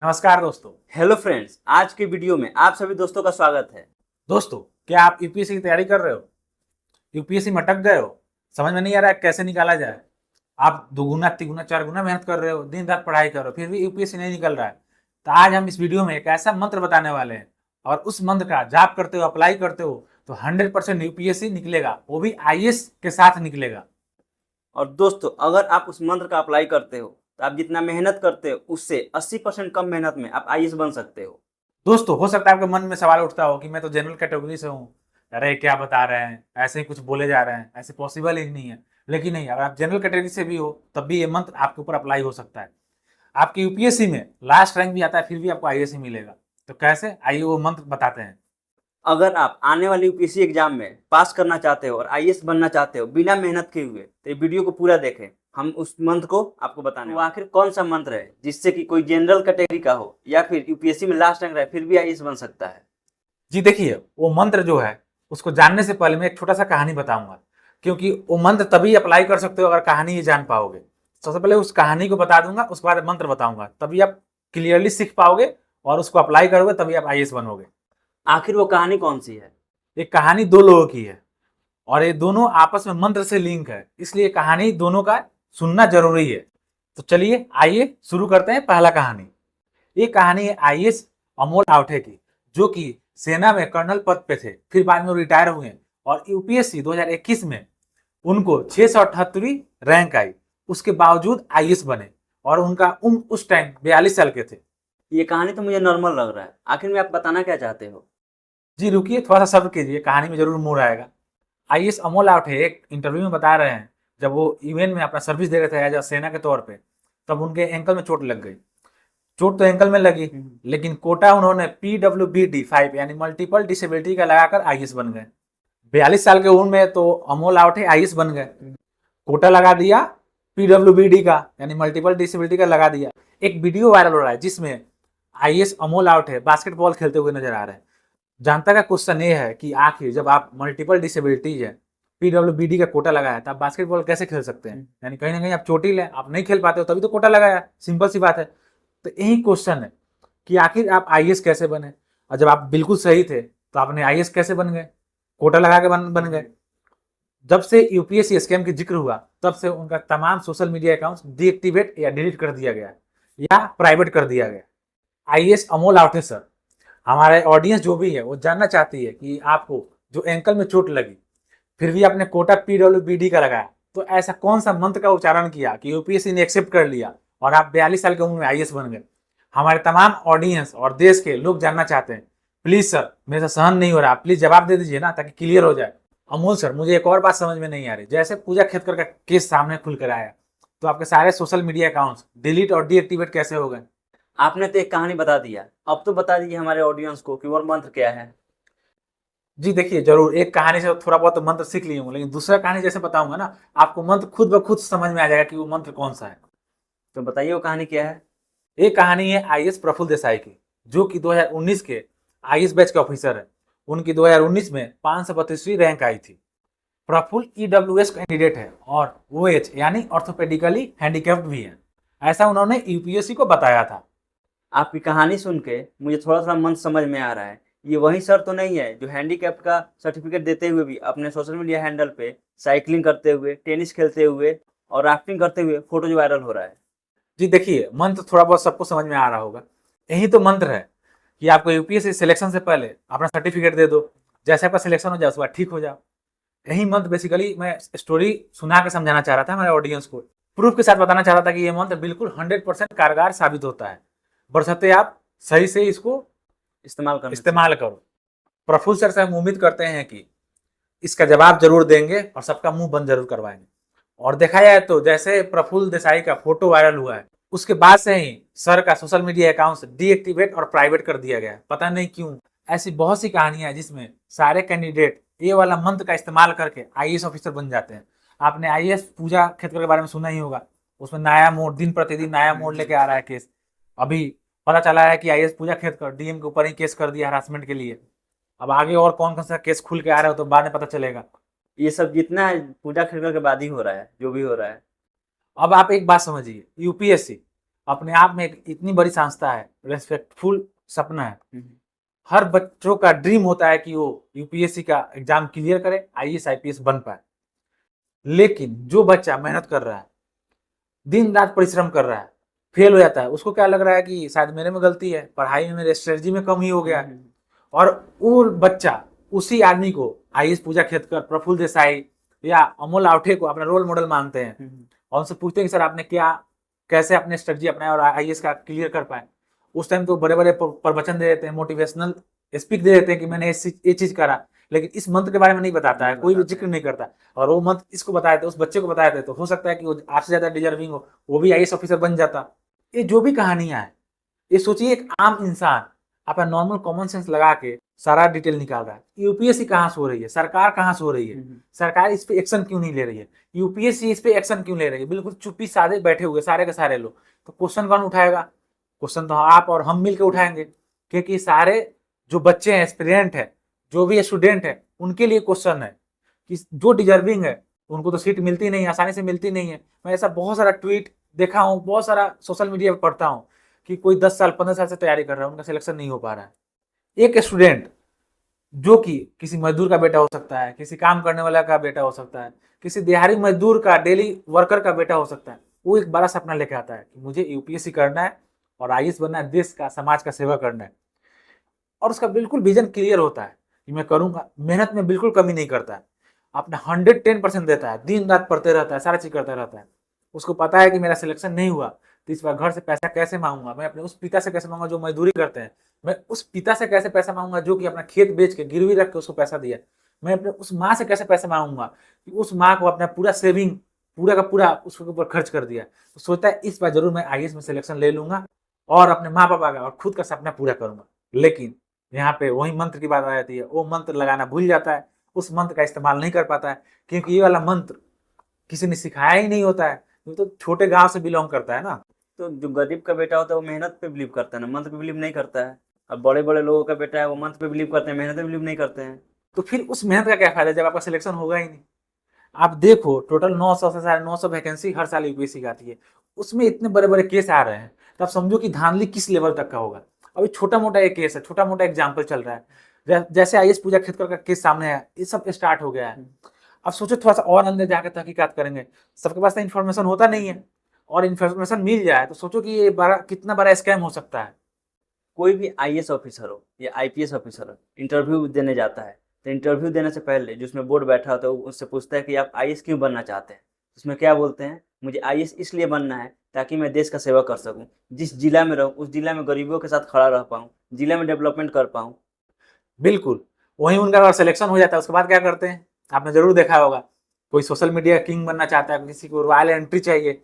नमस्कार दोस्तों। Hello friends, आज के वीडियो में आप सभी दोस्तों का स्वागत है। दोस्तों, क्या आप यूपीएससी की तैयारी कर रहे हो? यूपीएससी में अटक गए हो? समझ में नहीं आ रहा है कैसे निकाला जाए? आप दुगुना तिगुना चार गुना मेहनत कर रहे हो, दिन रात पढ़ाई कर रहे हो, फिर भी यूपीएससी नहीं निकल रहा है। तो आज हम इस वीडियो में एक ऐसा मंत्र बताने वाले हैं और उस मंत्र का जाप करते हो, अप्लाई करते हो तो 100% यूपीएससी निकलेगा, वो भी आईएएस के साथ निकलेगा। और दोस्तों, अगर आप उस मंत्र का अप्लाई करते हो तो आप जितना मेहनत करते हो उससे 80% कम मेहनत में आप आईएएस बन सकते हो। दोस्तों, हो सकता है आपके मन में सवाल उठता हो कि मैं तो जनरल कैटेगरी से हूँ, अरे क्या बता रहे हैं, ऐसे ही कुछ बोले जा रहे हैं, ऐसे पॉसिबल ही नहीं है। लेकिन नहीं, अगर आप जनरल कैटेगरी से भी हो तब भी ये मंत्र आपके ऊपर अप्लाई हो सकता है। आपके यूपीएससी में लास्ट रैंक भी आता है फिर भी आपको आईएएस ही मिलेगा। तो कैसे, आइए वो मंत्र बताते हैं। अगर आप आने वाले यूपीएससी एग्जाम में पास करना चाहते हो और आईएएस बनना चाहते हो बिना मेहनत किए हुए, तो ये वीडियो को पूरा देखें। हम उस मंत्र को आपको बताने वो आखिर कौन सा मंत्र है जिससे कि कोई जनरल कैटेगरी का हो या फिर यूपीएससी में लास्ट रैंक रहे फिर भी आईएएस बन सकता है। जी देखिए, वो मंत्र जो है उसको जानने से पहले मैं एक छोटा सा कहानी बताऊंगा, क्योंकि वो मंत्र तभी अप्लाई कर सकते हो अगर कहानी ही जान पाओगे। सबसे पहले उस कहानी को बता दूंगा, उसके बाद मंत्र बताऊंगा, तभी आप क्लियरली सीख पाओगे और उसको अप्लाई करोगे तभी आप आईएएस बनोगे। आखिर वो कहानी कौन सी है? एक कहानी दो लोगों की है और ये दोनों आपस में मंत्र से लिंक है, इसलिए कहानी दोनों का सुनना जरूरी है। तो चलिए आइए शुरू करते हैं पहला कहानी। ये कहानी है आईएएस अमोल आवठे की, जो कि सेना में कर्नल पद पे थे, फिर बाद में वो रिटायर हुए और यूपीएससी 2021 में उनको 678वीं रैंक आई। उसके बावजूद आईएएस बने और उनका उम्र उस टाइम 42 साल के थे। ये कहानी तो मुझे नॉर्मल लग रहा है, आखिर में आप बताना क्या चाहते हो? जी रुकिए, थोड़ा सा सब्र कीजिए, कहानी में जरूर मोड़ आएगा। आईएएस अमोल आवठे एक इंटरव्यू में बता रहे हैं, जब वो यूएन में अपना सर्विस दे रहे थे एज अ सेना के तौर पे, तब उनके एंकल में चोट लग गई। चोट तो एंकल में लगी, लेकिन कोटा उन्होंने PWBD5 यानी मल्टीपल डिसेबिलिटी का लगाकर आईएएस बन गए। 42 साल के उम्र में तो अमोल आवठे आईएएस बन गए। कोटा लगा दिया PWBD का यानी मल्टीपल डिसेबिलिटी का लगा दिया। एक वीडियो वायरल हो रहा है जिसमें आईएएस अमोल आवठे बास्केटबॉल खेलते हुए नजर आ रहे हैं। जनता का क्वेश्चन ये है कि आखिर जब आप मल्टीपल डिसेबिलिटीज है, PWBD का कोटा लगाया, तो आप बास्केटबॉल कैसे खेल सकते हैं? यानी कहीं ना कहीं आप चोटिल है, आप नहीं खेल पाते हो, तभी तो कोटा लगाया। सिंपल सी बात है। तो यही क्वेश्चन है कि आखिर आप आईएएस कैसे बने, और जब आप बिल्कुल सही थे तो आपने आईएएस कैसे बन गए? कोटा लगा के बन गए। जब से यूपीएससी स्कैम की जिक्र हुआ तब से उनका तमाम सोशल मीडिया अकाउंट्स डीएक्टिवेट या डिलीट कर दिया गया या प्राइवेट कर दिया गया। आईएएस अमोल आवठे सर, हमारे ऑडियंस जो भी है वो जानना चाहती है कि आपको जो एंकल में चोट लगी फिर भी आपने कोटा PWBD का लगाया, तो ऐसा कौन सा मंत्र का उच्चारण किया कि यूपीएससी ने एक्सेप्ट कर लिया और आप 42 साल की उम्र में आईएएस बन गए? हमारे तमाम ऑडियंस और देश के लोग जानना चाहते हैं। प्लीज सर, मेरे से सहन नहीं हो रहा, प्लीज जवाब दे दीजिए ना, ताकि क्लियर हो जाए। अमोल सर, मुझे एक और बात समझ में नहीं आ रही। जैसे पूजा खेतकर का केस सामने खुल कर आया, तो आपके सारे सोशल मीडिया अकाउंट्स डिलीट और डीएक्टिवेट कैसे हो गए? आपने तो एक कहानी बता दिया, अब तो बता दीजिए हमारे ऑडियंस को कि वो मंत्र क्या है। जी देखिए, जरूर, एक कहानी से थोड़ा बहुत तो मंत्र सीख ली हूँ, लेकिन दूसरा कहानी जैसे बताऊंगा ना, आपको मंत्र खुद ब खुद समझ में आ जाएगा कि वो मंत्र कौन सा है। तो बताइए वो कहानी क्या है। एक कहानी है आईएएस प्रफुल्ल देसाई की, जो कि 2019 के आईएएस बैच के ऑफिसर है। उनकी 2019 में 532वीं रैंक आई थी। प्रफुल्ल ईडब्ल्यूएस कैंडिडेट है और ओएच यानी ऑर्थोपेडिकली हैंडीकैप्ड भी है, ऐसा उन्होंने यूपीएससी को बताया था। आपकी कहानी सुन के मुझे थोड़ा थोड़ा मंत्र समझ में आ रहा है। ये वही सर तो नहीं है जो हैंडीकैप का सर्टिफिकेट देते हुए भी अपने सोशल मीडिया हैंडल पे साइकिलिंग करते हुए, टेनिस खेलते हुए और राफ्टिंग करते हुए फोटो जो वायरल हो रहा है? जी देखिए, मंत्र थोड़ा बहुत सबको समझ में आ रहा होगा। यही तो मंत्र है कि आपको यूपीएससी सिलेक्शन से पहले अपना सर्टिफिकेट दे दो, जैसे आपका सिलेक्शन हो जाए उसके बाद ठीक हो जाओ। यही मंत्र बेसिकली मैं स्टोरी सुना के समझाना चाह रहा था हमारे ऑडियंस को, प्रूफ के साथ बताना चाह रहा था कि ये मंत्र बिल्कुल 100% कारगर साबित होता है, बशर्ते आप सही से इसको इस्तेमाल करो। प्रफुल्ल सर से हम उम्मीद करते हैं कि इसका जवाब जरूर देंगे और सबका मुंह बंद जरूर करवाएंगे। और देखा जाए तो जैसे प्रफुल्ल देसाई का फोटो वायरल हुआ है, उसके बाद से ही सर का सोशल मीडिया अकाउंट डीएक्टिवेट और प्राइवेट कर दिया गया, पता नहीं क्यों। ऐसी बहुत सी कहानियां हैं जिसमें सारे कैंडिडेट ये वाला मंत्र का इस्तेमाल करके आईएएस ऑफिसर बन जाते हैं। आपने आईएएस पूजा खेतकर के बारे में सुना ही होगा, उसमें नया मोड़, दिन प्रतिदिन नया मोड़ लेके आ रहा है केस। अभी पता चला है कि आईएएस पूजा खेतकर डीएम के ऊपर ही केस कर दिया हरासमेंट के लिए। अब आगे और कौन कौन सा केस खुल के आ रहा है तो बाद में पता चलेगा। ये सब जितना है पूजा खेलकर के बाद ही हो रहा है, जो भी हो रहा है। अब आप एक बात समझिए, यूपीएससी अपने आप में एक इतनी बड़ी संस्था है, रेस्पेक्टफुल सपना है। हर बच्चों का ड्रीम होता है कि वो यूपीएससी का एग्जाम क्लियर करे, आईएएस आईपीएस बन पाए। लेकिन जो बच्चा मेहनत कर रहा है, दिन रात परिश्रम कर रहा है, फेल हो जाता है, उसको क्या लग रहा है कि शायद मेरे में गलती है, पढ़ाई में मेरे स्ट्रेटजी में कम ही हो गया है। और वो बच्चा उसी आदमी को आईएएस पूजा खेतकर, प्रफुल्ल देसाई या अमोल आवठे को अपना रोल मॉडल मानते हैं और उनसे पूछते हैं कि सर आपने कैसे अपने स्ट्रेटजी अपनाया और आईएएस का क्लियर कर पाए। उस टाइम तो बड़े बड़े प्रवचन दे देते हैं, मोटिवेशनल स्पीच दे देते हैं कि मैंने ये चीज करा, लेकिन इस मंत्र के बारे में नहीं बताता है, कोई भी जिक्र नहीं करता। और वो मंत्र इसको बताए थे, उस बच्चे को बताए थे, तो हो सकता है कि वो आपसे ज्यादा डिजर्विंग हो, वो भी आईएएस ऑफिसर बन जाता। ये जो भी कहानियां है, ये सोचिए एक आम इंसान अपना नॉर्मल कॉमन सेंस लगा के सारा डिटेल निकाल रहा है। यूपीएससी कहाँ से हो रही है, सरकार कहाँ से हो रही है, सरकार इस पे एक्शन क्यों नहीं ले रही है, यूपीएससी इस पे एक्शन क्यों ले रही है, बिल्कुल चुप्पी साधे बैठे हुए सारे के सारे लोग। तो क्वेश्चन कौन उठाएगा? क्वेश्चन तो आप और हम मिलकर उठाएंगे, क्योंकि सारे जो बच्चे हैं, एस्पिरेंट है, जो भी स्टूडेंट है, उनके लिए क्वेश्चन है कि जो डिजर्विंग है उनको तो सीट मिलती नहीं, आसानी से मिलती नहीं है। मैं ऐसा बहुत सारा ट्वीट देखा हूँ, बहुत सारा सोशल मीडिया पर पढ़ता हूँ कि कोई 10 साल 15 साल से तैयारी कर रहा है, उनका सिलेक्शन नहीं हो पा रहा है। एक स्टूडेंट जो कि किसी मजदूर का बेटा हो सकता है, किसी काम करने वाला का बेटा हो सकता है, किसी दिहाड़ी मजदूर का, डेली वर्कर का बेटा हो सकता है, वो एक बड़ा सपना लेके आता है कि मुझे यूपीएससी करना है और आईएएस बनना है, देश का समाज का सेवा करना है। और उसका बिल्कुल विजन क्लियर होता है कि मैं करूंगा, मेहनत में बिल्कुल कमी नहीं करता है, अपना 110% देता है, दिन रात पढ़ते रहता है, सारा चीज करता रहता है। उसको पता है कि मेरा सिलेक्शन नहीं हुआ तो इस बार घर से पैसा कैसे मांगूंगा, मैं अपने उस पिता से कैसे मांगूंगा जो मजदूरी करते हैं, मैं उस पिता से कैसे पैसा मांगूंगा जो कि अपना खेत बेच के गिरवी रख के उसको पैसा दिया, मैं अपने उस माँ से कैसे पैसा मांगूंगा कि उस माँ को अपना पूरा सेविंग पूरा का पूरा उसके ऊपर खर्च कर दिया। तो सोचता है इस बार जरूर मैं आईएएस में सिलेक्शन ले लूंगा और अपने माँ पापा का और खुद का सपना पूरा करूंगा। लेकिन यहाँ पे वही मंत्र की बात आ जाती है, वो मंत्र लगाना भूल जाता है, उस मंत्र का इस्तेमाल नहीं कर पाता है, क्योंकि ये वाला मंत्र किसी ने सिखाया ही नहीं होता है। वो तो छोटे गांव से बिलोंग करता है ना। तो जो गरीब का बेटा होता है वो मेहनत पे बिलीव करता है ना, मंत्र पे बिलीव नहीं करता है। अब बड़े बड़े लोगों का बेटा है वो मंत्र पे बिलीव करते हैं, मेहनत पे बिलीव नहीं करते हैं। तो फिर उस मेहनत का क्या फायदा जब आपका सिलेक्शन होगा ही नहीं। आप देखो टोटल 900 से 950 वैकेंसी हर साल यूपीएससी की आती है, उसमें इतने बड़े बड़े केस आ रहे हैं, तो आप समझो कि धांधली किस लेवल तक का होगा। अभी छोटा मोटा एक केस है, छोटा मोटा एग्जाम्पल चल रहा है, जैसे आईएएस पूजा खेतकर का केस सामने आया, ये सब स्टार्ट हो गया है। अब सोचो थोड़ा सा और अंदर जाकर तहकीकात करेंगे, सबके पास तो इन्फॉर्मेशन होता नहीं है, और इन्फॉर्मेशन मिल जाए तो सोचो कि ये कितना बड़ा स्कैम हो सकता है। कोई भी आईएएस ऑफिसर हो या आईपीएस ऑफिसर हो, इंटरव्यू देने जाता है तो इंटरव्यू देने से पहले जिसमें बोर्ड बैठा होता है वो उससे पूछता है कि आप आईएएस क्यों बनना चाहते हैं। उसमें क्या बोलते हैं, मुझे आईएएस इसलिए बनना है ताकि मैं देश का सेवा कर सकूं, जिस जिला में रहूं उस जिला में गरीबों के साथ खड़ा रह पाऊं, जिला में डेवलपमेंट कर पाऊं। बिल्कुल, वहीं उनका अगर सिलेक्शन हो जाता है उसके बाद क्या करते हैं, आपने जरूर देखा होगा, कोई सोशल मीडिया किंग बनना चाहता है, किसी को रॉयल एंट्री चाहिए,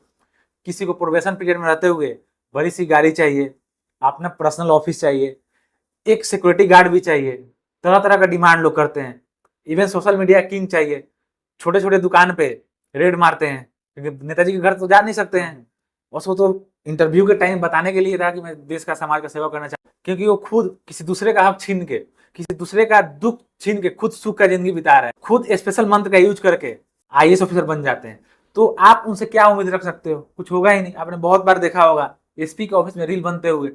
किसी को प्रोबेशन पीरियड में रहते हुए बड़ी सी गाड़ी चाहिए, अपना पर्सनल ऑफिस चाहिए, एक सिक्योरिटी गार्ड भी चाहिए, तरह तरह का डिमांड लोग करते हैं। इवन सोशल मीडिया किंग चाहिए, छोटे छोटे दुकान पे रेड मारते हैं, क्योंकि नेताजी के घर तो जा नहीं सकते हैं, उसको तो इंटरव्यू के टाइम बताने के लिए था कि मैं देश का समाज का सेवा करना चाहता हूँ, क्योंकि वो खुद किसी दूसरे का हक छीन के, किसी दूसरे का दुख छीन के खुद सुख का जिंदगी बिता रहे हैं, खुद स्पेशल मंत्र का यूज करके आईएएस ऑफिसर बन जाते हैं। तो आप उनसे क्या उम्मीद रख सकते हो, कुछ होगा ही नहीं। आपने बहुत बार देखा होगा एसपी के ऑफिस में रील बनते हुए,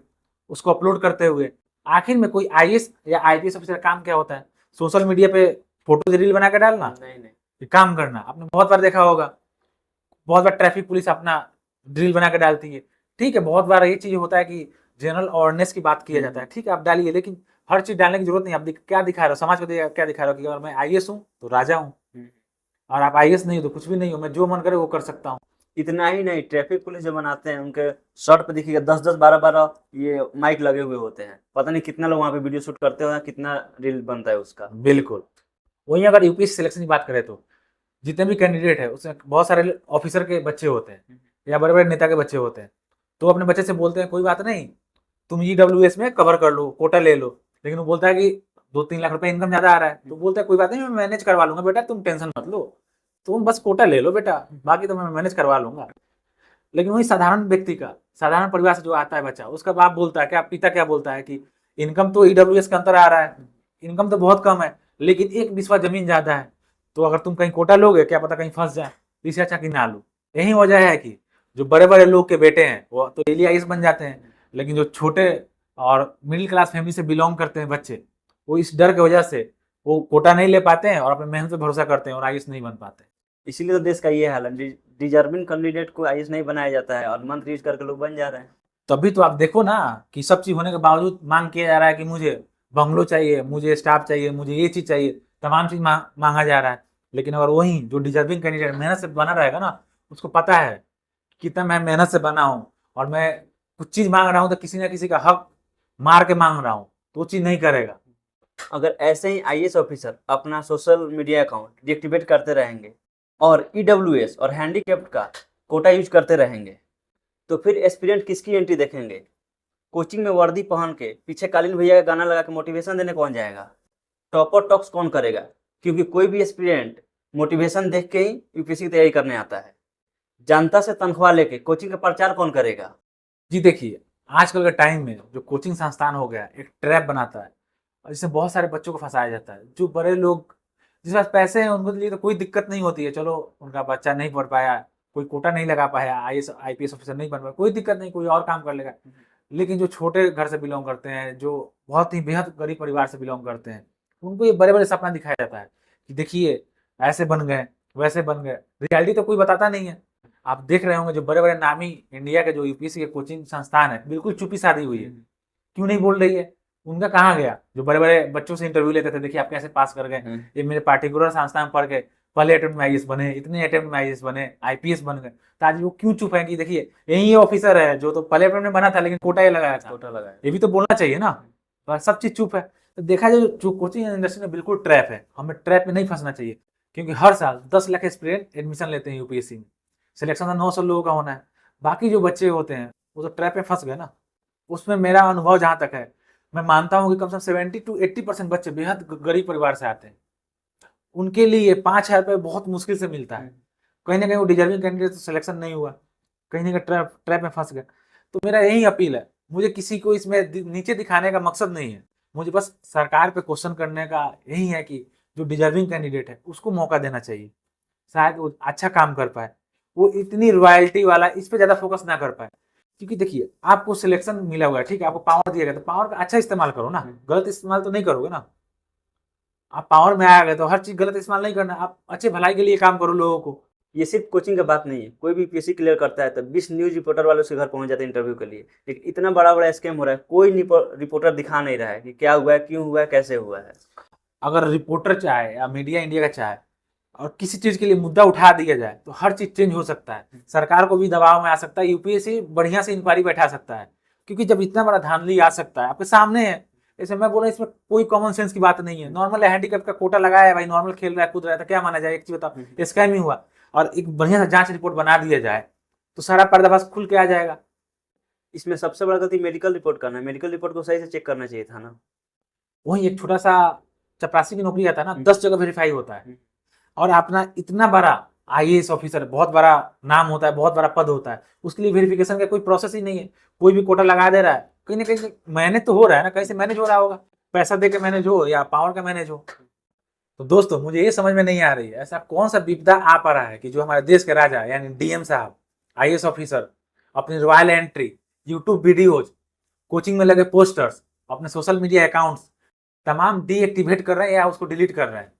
उसको अपलोड करते हुए, आखिर में कोई आईएएस या आईपीएस ऑफिसर का काम क्या होता है, सोशल मीडिया पे फोटो रील बना के डालना, नहीं ये काम करना। आपने बहुत बार देखा होगा, बहुत बार ट्रैफिक पुलिस अपना ड्रिल बना के डालती है, ठीक है, बहुत बार ये चीज होता है कि जनरल अवेयरनेस की बात किया जाता है, ठीक है आप डालिए, लेकिन हर चीज डालने की जरूरत नहीं। आप क्या दिखा रहे हो समाज को, क्या दिखा रहे हो कि अगर मैं आईएएस हूँ तो राजा हूँ, और आप आईएएस नहीं हो तो कुछ भी नहीं हो, मैं जो मन करे वो कर सकता हूँ। इतना ही नहीं, ट्रैफिक पुलिस जो बनाते हैं उनके शर्ट पे देखिएगा 10-10 12-12 ये माइक लगे हुए होते हैं, पता नहीं कितना लोग वहाँ पे वीडियो शूट करते हो, कितना रील बनता है उसका। बिल्कुल, वहीं अगर यूपीएससी सिलेक्शन की बात करें तो जितने भी कैंडिडेट है उसमें बहुत सारे ऑफिसर के बच्चे होते हैं या बड़े बड़े नेता के बच्चे होते हैं, तो अपने बच्चे से बोलते हैं कोई बात नहीं तुम ईडब्ल्यूएस में कवर कर लो, कोटा ले लो, लेकिन वो बोलता है कि 2-3 लाख रुपए इनकम ज्यादा आ रहा है, तो बोलता है कोई बात नहीं मैं मैनेज करवा लूंगा बेटा, तुम टेंशन मत लो, तुम बस कोटा ले लो बेटा, बाकी तो मैं मैनेज करवा लूंगा। लेकिन वही साधारण व्यक्ति का, साधारण परिवार से जो आता है बच्चा, उसका बाप बोलता है, क्या पिता क्या बोलता है कि इनकम तो ईडब्ल्यूएस का अंतर आ रहा है, इनकम तो बहुत कम है, लेकिन 1 बिस्वा जमीन ज्यादा है, तो अगर तुम कहीं कोटा लोगे क्या पता कहीं फंस जाए, इससे अच्छा कि ना लो। यही वजह है कि जो बड़े बड़े लोग के बेटे हैं वो तो डेली आईएएस बन जाते हैं, लेकिन जो छोटे और मिडिल क्लास फैमिली से बिलोंग करते हैं बच्चे, वो इस डर की वजह से वो कोटा नहीं ले पाते हैं और अपने मेहनत पे भरोसा करते हैं और आईएएस नहीं बन पाते। इसीलिए तो देश का ये हाल है, डिजर्विंग कैंडिडेट को आईएएस नहीं बनाया जाता है और मंथ रीच करके लोग बन जा रहे हैं। तभी तो आप देखो ना कि सब चीज होने के बावजूद मांग किया जा रहा है कि मुझे बंगलो चाहिए, मुझे स्टाफ चाहिए, मुझे ये चीज चाहिए, तमाम चीज मांगा जा रहा है। लेकिन अगर वही जो डिजर्विंग कैंडिडेट मेहनत से बना रहेगा ना, उसको पता है कितना मैं मेहनत से बना हूँ और मैं कुछ चीज मांग रहा हूँ तो किसी ना किसी का हक मार के मांग रहा हूँ, तो वो चीज नहीं करेगा। अगर ऐसे ही आईएएस ऑफिसर अपना सोशल मीडिया अकाउंट डीएक्टिवेट करते रहेंगे और ईडब्ल्यूएस और हैंडीकैप्ड का कोटा यूज करते रहेंगे, तो फिर एस्पिरेंट किसकी एंट्री देखेंगे? कोचिंग में वर्दी पहन के पीछे कालीन भैया का गाना लगा के मोटिवेशन देने कौन जाएगा? टॉपर टॉक्स कौन करेगा? क्योंकि कोई भी एस्पिरेंट मोटिवेशन देख के ही यूपीएससी की तैयारी करने आता है। जनता से तनख्वाह लेके कोचिंग का प्रचार कौन करेगा? जी देखिए, आजकल के टाइम में जो कोचिंग संस्थान हो गया एक ट्रैप बनाता है और इसमें बहुत सारे बच्चों को फंसाया जाता है। जो बड़े लोग जिसके पास पैसे हैं उनके लिए तो कोई दिक्कत नहीं होती है, चलो उनका बच्चा नहीं पढ़ पाया, कोई कोटा नहीं लगा पाया, आईएएस आईपीएस ऑफिसर नहीं बन पाया, कोई दिक्कत नहीं, कोई और काम कर लेगा। लेकिन जो छोटे घर से बिलोंग करते हैं, जो बहुत ही बेहद गरीब परिवार से बिलोंग करते हैं, उनको ये बड़े बड़े सपना दिखाया जाता है कि देखिए ऐसे बन गए, वैसे बन गए। रियलिटी तो कोई बताता नहीं है। आप देख रहे होंगे जो बड़े बड़े नामी इंडिया के जो यूपीएससी के कोचिंग संस्थान है, बिल्कुल चुप्पी साधी हुई है। क्यों नहीं बोल रही है? उनका कहाँ गया? जो बड़े बड़े बच्चों से इंटरव्यू लेते थे, देखिए आप कैसे पास कर गए, ये मेरे पार्टिकुलर संस्थान में पढ़ के पहले अटेम्प्ट में आईएएस बने, इतने अटेम्प्ट में आईएएस बने, आईपीएस बन गए। तो आज वो क्यों चुप है कि देखिए यही ऑफिसर है जो तो पहले अटेम्प्ट में बना था लेकिन कोटा ये लगाया था, कोटा लगाया। ये भी तो बोलना चाहिए ना। तो सब चीज चुप है। तो देखा जाए जो कोचिंग इंडस्ट्री में बिल्कुल ट्रैप है, हमें ट्रैप में नहीं फंसना चाहिए। क्योंकि हर साल 10 लाख एस्पिरेंट एडमिशन लेते हैं यूपीएससी में, सिलेक्शन तो 900 लोगों का होना है। बाकी जो बच्चे होते हैं वो तो ट्रैप में फंस गए ना। उसमें मेरा अनुभव जहाँ तक है, मैं मानता हूँ कि कम से कम 70 to 80% बच्चे बेहद गरीब परिवार से आते हैं। उनके लिए 5,000 रुपये बहुत मुश्किल से मिलता है। कहीं ना कहीं वो डिजर्विंग कैंडिडेट तो सिलेक्शन नहीं हुआ, कहीं ना कहीं ट्रैप में फंस गए। तो मेरा यही अपील है, मुझे किसी को इसमें नीचे दिखाने का मकसद नहीं है, मुझे बस सरकार पे क्वेश्चन करने का यही है कि जो डिजर्विंग कैंडिडेट है उसको मौका देना चाहिए, शायद वो अच्छा काम कर पाए, वो इतनी रॉयल्टी वाला इस पे ज़्यादा फोकस ना कर पाए। क्योंकि देखिए आपको सिलेक्शन मिला हुआ है, ठीक है, आपको पावर दिया गया, तो पावर का अच्छा इस्तेमाल करो ना, गलत इस्तेमाल तो नहीं करोगे ना। आप पावर में आ गए तो हर चीज गलत इस्तेमाल नहीं करना, आप अच्छे भलाई के लिए काम करो लोगों को। ये सिर्फ कोचिंग का बात नहीं है, कोई भी यूपीएससी क्लियर करता है तो 20 न्यूज रिपोर्टर वालों से घर पहुंच जाते हैं इंटरव्यू के लिए। लेकिन इतना बड़ा बड़ा स्कैम हो रहा है, कोई रिपोर्टर दिखा नहीं रहा है कि क्या हुआ है, क्यों हुआ है, कैसे हुआ है। अगर रिपोर्टर चाहे या मीडिया इंडिया का चाहे और किसी चीज के लिए मुद्दा उठा दिया जाए तो हर चीज चेंज हो सकता है, सरकार को भी दबाव में आ सकता है, यूपीएससी बढ़िया से इंक्वायरी बैठा सकता है। क्योंकि जब इतना बड़ा धांधली आ सकता है आपके सामने है, जैसे मैं बोला इसमें कोई कॉमन सेंस की बात नहीं है। नॉर्मल हैंडीकैप का कोटा लगाया है भाई, नॉर्मल खेल रहा है, कूद रहा है, तो क्या माना जाए? एक चीज बताओ, स्कैम ही हुआ और एक बढ़िया सा जांच रिपोर्ट बना दिया जाए तो सारा पर्दाफाश खुल के आ जाएगा। इसमें सबसे बड़ा गलती मेडिकल रिपोर्ट करना है, मेडिकल रिपोर्ट को सही से चेक करना चाहिए था ना। वही एक छोटा सा चपरासी की नौकरी आता है ना, 10 जगह वेरीफाई होता है और अपना इतना बड़ा आईएएस ऑफिसर, बहुत बड़ा नाम होता है, बहुत बड़ा पद होता है, उसके लिए वेरिफिकेशन का कोई प्रोसेस ही नहीं है। कोई भी कोटा लगा दे रहा है, कहीं ना कहीं मैनेज तो हो रहा है ना, कहीं से मैनेज हो रहा होगा, पैसा दे के मैनेज हो या पावर का मैनेज हो। तो दोस्तों मुझे ये समझ में नहीं आ रही है ऐसा कौन सा विपदा आ पा रहा है कि जो हमारे देश के राजा यानी डीएम साहब, आईएएस ऑफिसर अपनी royal entry, YouTube videos, coaching में लगे पोस्टर्स, अपने सोशल मीडिया अकाउंट्स तमाम डीएक्टिवेट कर रहे हैं या उसको डिलीट कर रहे हैं,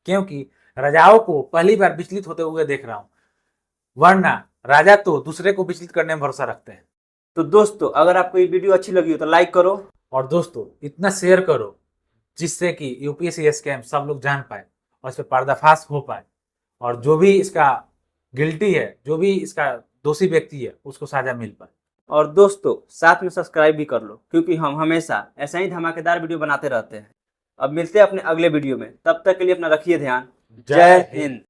क्योंकि राजाओं को पहली बार विचलित होते हुए देख रहा हूं। वरना राजा तो दूसरे को विचलित करने में भरोसा रखते हैं। तो दोस्तों अगर आपको ये वीडियो अच्छी लगी हो तो लाइक करो और दोस्तों इतना शेयर करो जिससे कि यूपीएससी स्कैम सब लोग जान पाए और इस पर पर्दाफाश हो पाए और जो भी इसका गिल्टी है, जो भी इसका दोषी व्यक्ति है, उसको सजा मिल पाए। और दोस्तों साथ में सब्सक्राइब भी कर लो, क्योंकि हम हमेशा ऐसा ही धमाकेदार वीडियो बनाते रहते हैं। अब मिलते हैं अपने अगले वीडियो में, तब तक के लिए अपना रखिए ध्यान। जय हिंद।